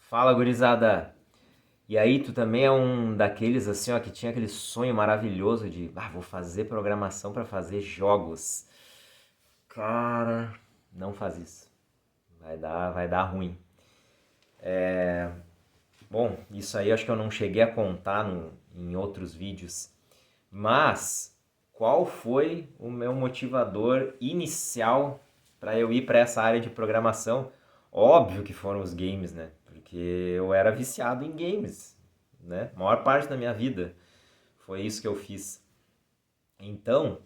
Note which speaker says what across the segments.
Speaker 1: Fala, gurizada! E aí, tu também é um daqueles assim, ó, que tinha aquele sonho maravilhoso de, vou fazer programação pra fazer jogos. Cara, não faz isso. Vai dar ruim. Bom, isso aí acho que eu não cheguei a contar em outros vídeos. Mas qual foi o meu motivador inicial para eu ir para essa área de programação? Óbvio que foram os games, né? Porque eu era viciado em games, né? A maior parte da minha vida foi isso que eu fiz. Então,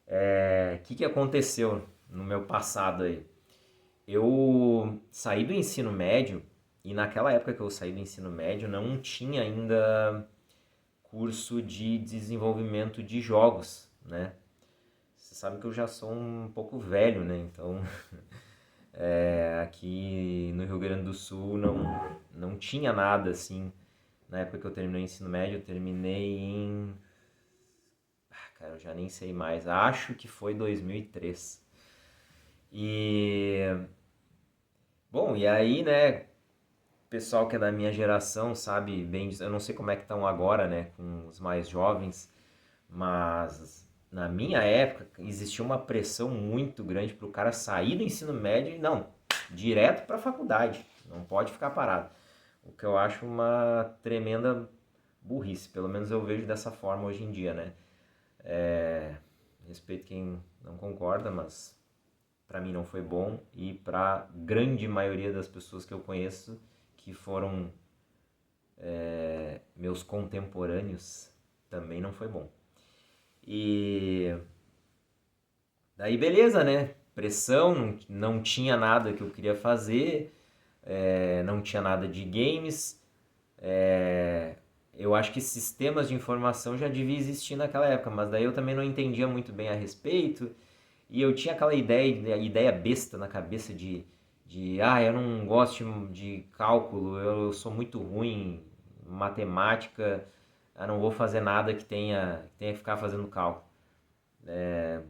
Speaker 1: o que aconteceu no meu passado aí? Eu saí do ensino médio e naquela época que eu saí do ensino médio não tinha ainda curso de desenvolvimento de jogos, né? Você sabe que eu já sou um pouco velho, né? Então, aqui no Rio Grande do Sul não tinha nada assim. Na época que eu terminei o ensino médio, eu terminei em. Cara, eu já nem sei mais. Acho que foi 2003. E. Bom, e aí, né? O pessoal que é da minha geração sabe bem disso. Eu não sei como é que estão agora, né? Com os mais jovens. Mas na minha época existia uma pressão muito grande para o cara sair do ensino médio e não, direto para a faculdade, não pode ficar parado. O que eu acho uma tremenda burrice, pelo menos eu vejo dessa forma hoje em dia, né? Respeito quem não concorda, mas para mim não foi bom e para grande maioria das pessoas que eu conheço que foram meus contemporâneos também não foi bom. E daí beleza, né? Pressão, não tinha nada que eu queria fazer, não tinha nada de games. Eu acho que sistemas de informação já devia existir naquela época, mas daí eu também não entendia muito bem a respeito. E eu tinha aquela ideia besta na cabeça de eu não gosto de cálculo, eu sou muito ruim em matemática, eu não vou fazer nada que tenha que ficar fazendo cálculo.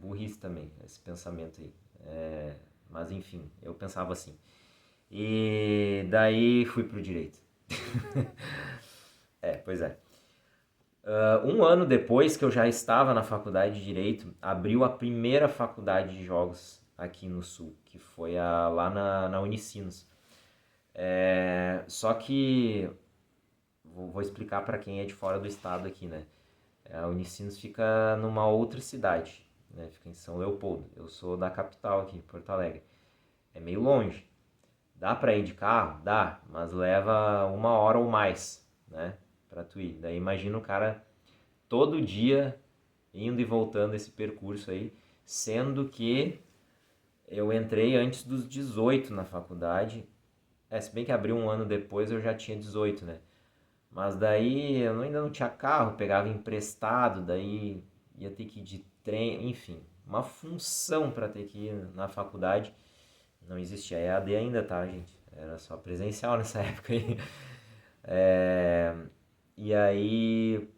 Speaker 1: Burrice também, esse pensamento aí. Mas enfim, eu pensava assim. E daí fui pro direito. Pois é. Um ano depois que eu já estava na faculdade de Direito, abriu a primeira faculdade de jogos aqui no Sul, que foi lá na Unicinos. Só que, vou explicar para quem é de fora do estado aqui, né? A Unicinos fica numa outra cidade, né? Fica em São Leopoldo. Eu sou da capital aqui, Porto Alegre. É meio longe. Dá pra ir de carro? Dá, mas leva 1 hora ou mais, né? Pra tu ir. Daí imagina o cara todo dia indo e voltando esse percurso aí, sendo que eu entrei antes dos 18 na faculdade. Se bem que abriu um ano depois eu já tinha 18, né? Mas daí eu ainda não tinha carro, pegava emprestado, daí ia ter que ir de trem, enfim, uma função para ter que ir na faculdade. Não existia EAD ainda, tá, gente? Era só presencial nessa época aí. É, E aí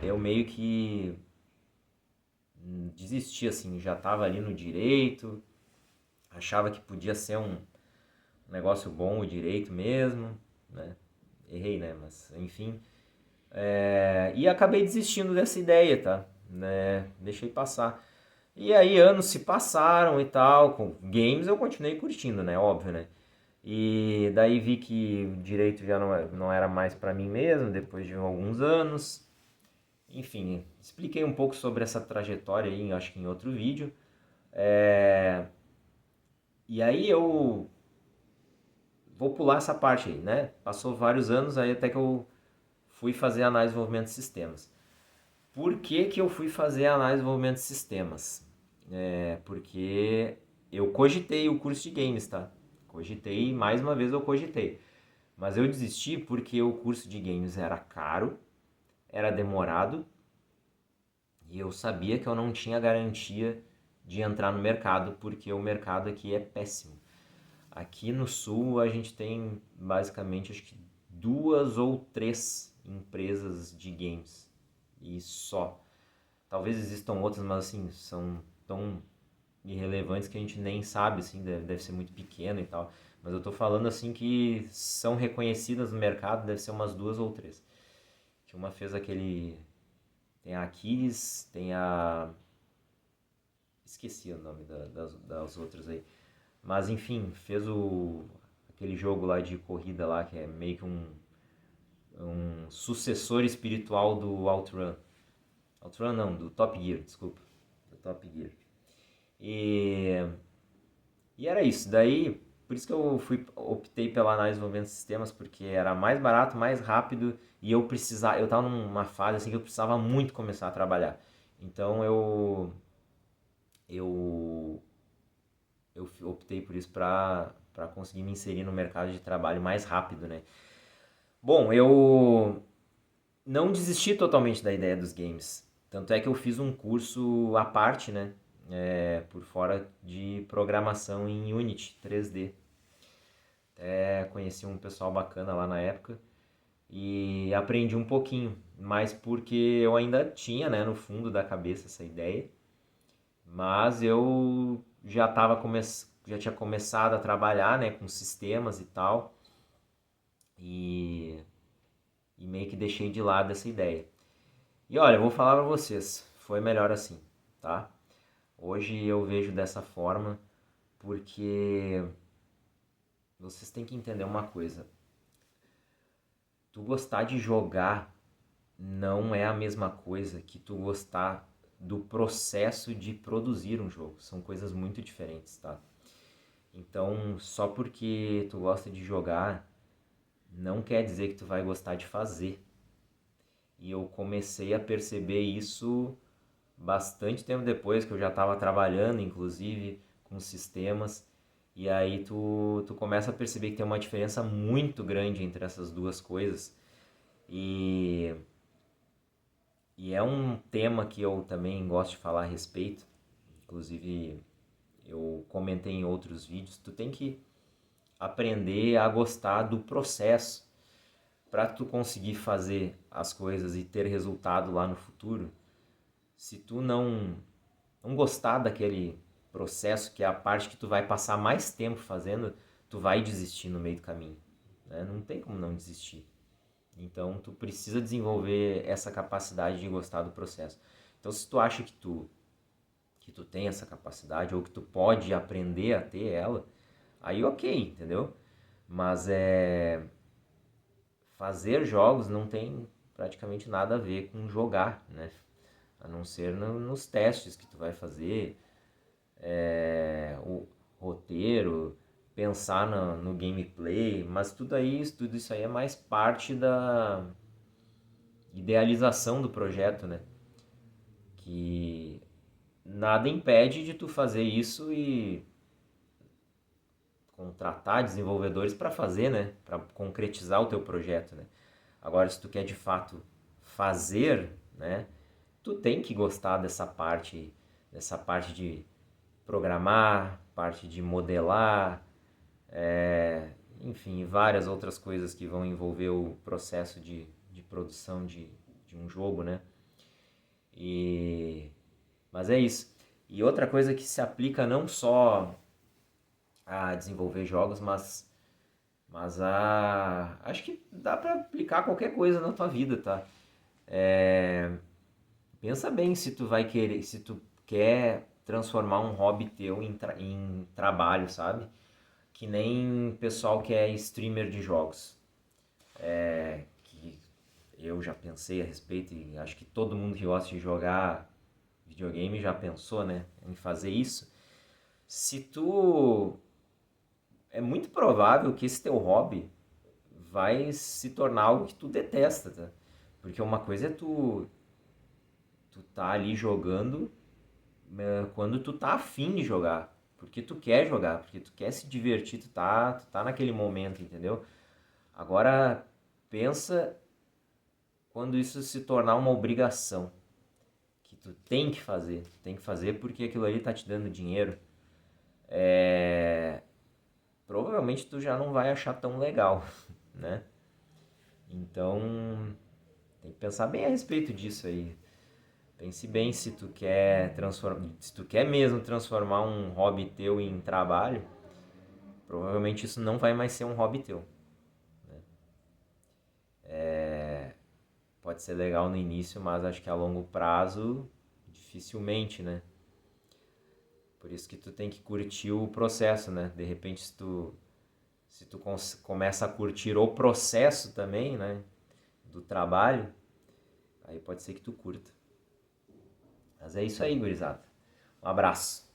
Speaker 1: eu meio que desisti, assim, já tava ali no direito, achava que podia ser um negócio bom o direito mesmo, né? Errei, né? Mas enfim. E acabei desistindo dessa ideia, tá? Né? Deixei passar. E aí anos se passaram e tal, com games eu continuei curtindo, né? Óbvio, né? E daí vi que o direito já não era mais pra mim mesmo, depois de alguns anos. Enfim, expliquei um pouco sobre essa trajetória aí, acho que em outro vídeo. É, E aí eu vou pular essa parte aí, né? Passou vários anos aí até que eu fui fazer análise de desenvolvimento de sistemas. Por que que eu fui fazer análise de desenvolvimento de sistemas? Porque eu cogitei o curso de games, tá? Cogitei, mais uma vez eu cogitei. Mas eu desisti porque o curso de games era caro, era demorado e eu sabia que eu não tinha garantia de entrar no mercado porque o mercado aqui é péssimo. Aqui no sul a gente tem basicamente acho que 2 ou 3 empresas de games e só. Talvez existam outras, mas assim, são tão irrelevantes que a gente nem sabe, assim, deve ser muito pequeno e tal. Mas eu tô falando assim que são reconhecidas no mercado, deve ser umas 2 ou 3. Que uma fez aquele... Tem a Aquiles, tem a... Esqueci o nome das outras aí. Mas enfim, fez aquele jogo lá de corrida lá, que é meio que um sucessor espiritual do OutRun. OutRun não, do Top Gear, desculpa. Do Top Gear. E, e era isso. Daí, por isso que optei pela análise de desenvolvimento de sistemas, porque era mais barato, mais rápido e eu tava numa fase assim que eu precisava muito começar a trabalhar. Então eu, eu optei por isso para conseguir me inserir no mercado de trabalho mais rápido, né? Bom, eu não desisti totalmente da ideia dos games. Tanto é que eu fiz um curso à parte, né? Por fora de programação em Unity 3D. Até conheci um pessoal bacana lá na época e aprendi um pouquinho, mas porque eu ainda tinha, né, no fundo da cabeça essa ideia, mas eu já tinha começado a trabalhar, né, com sistemas e tal, e, e meio que deixei de lado essa ideia. E olha, eu vou falar pra vocês, foi melhor assim, tá? Hoje eu vejo dessa forma porque vocês têm que entender uma coisa. Tu gostar de jogar não é a mesma coisa que tu gostar do processo de produzir um jogo. São coisas muito diferentes, tá? Então, só porque tu gosta de jogar, não quer dizer que tu vai gostar de fazer. E eu comecei a perceber isso bastante tempo depois, que eu já estava trabalhando, inclusive, com sistemas. E aí tu começa a perceber que tem uma diferença muito grande entre essas duas coisas. E, e é um tema que eu também gosto de falar a respeito. Inclusive, eu comentei em outros vídeos. Tu tem que aprender a gostar do processo para tu conseguir fazer as coisas e ter resultado lá no futuro. Se tu não gostar daquele processo, que é a parte que tu vai passar mais tempo fazendo, tu vai desistir no meio do caminho, né? Não tem como não desistir. Então tu precisa desenvolver essa capacidade de gostar do processo. Então se tu acha que tu tem essa capacidade ou que tu pode aprender a ter ela, aí ok, entendeu? Mas fazer jogos não tem praticamente nada a ver com jogar, né? A não ser nos testes que tu vai fazer, o roteiro, pensar no gameplay, mas tudo isso aí é mais parte da idealização do projeto, né? Que nada impede de tu fazer isso e contratar desenvolvedores para fazer, né? Para concretizar o teu projeto, né? Agora, se tu quer de fato fazer, né? Tu tem que gostar dessa parte de programar, parte de modelar, enfim, várias outras coisas que vão envolver o processo de produção de um jogo, né? E, mas é isso. E outra coisa que se aplica não só a desenvolver jogos, mas acho que dá para aplicar qualquer coisa na tua vida, tá? Pensa bem se tu vai querer, se tu quer transformar um hobby teu em trabalho, sabe? Que nem pessoal que é streamer de jogos. Que eu já pensei a respeito e acho que todo mundo que gosta de jogar videogame já pensou, né, em fazer isso. Se tu É muito provável que esse teu hobby vai se tornar algo que tu detesta, tá? Porque uma coisa é tu tá ali jogando quando tu tá afim de jogar, porque tu quer jogar, porque tu quer se divertir, tu tá naquele momento, entendeu? Agora pensa quando isso se tornar uma obrigação, que tu tem que fazer porque aquilo ali tá te dando dinheiro. Provavelmente tu já não vai achar tão legal, né? Então, tem que pensar bem a respeito disso aí. Pense bem se tu quer mesmo transformar um hobby teu em trabalho, provavelmente isso não vai mais ser um hobby teu. Pode ser legal no início, mas acho que a longo prazo, dificilmente, né? Por isso que tu tem que curtir o processo, né? De repente, se tu começa a curtir o processo também, né? Do trabalho, aí pode ser que tu curta. Mas é isso aí, gurizada. Um abraço.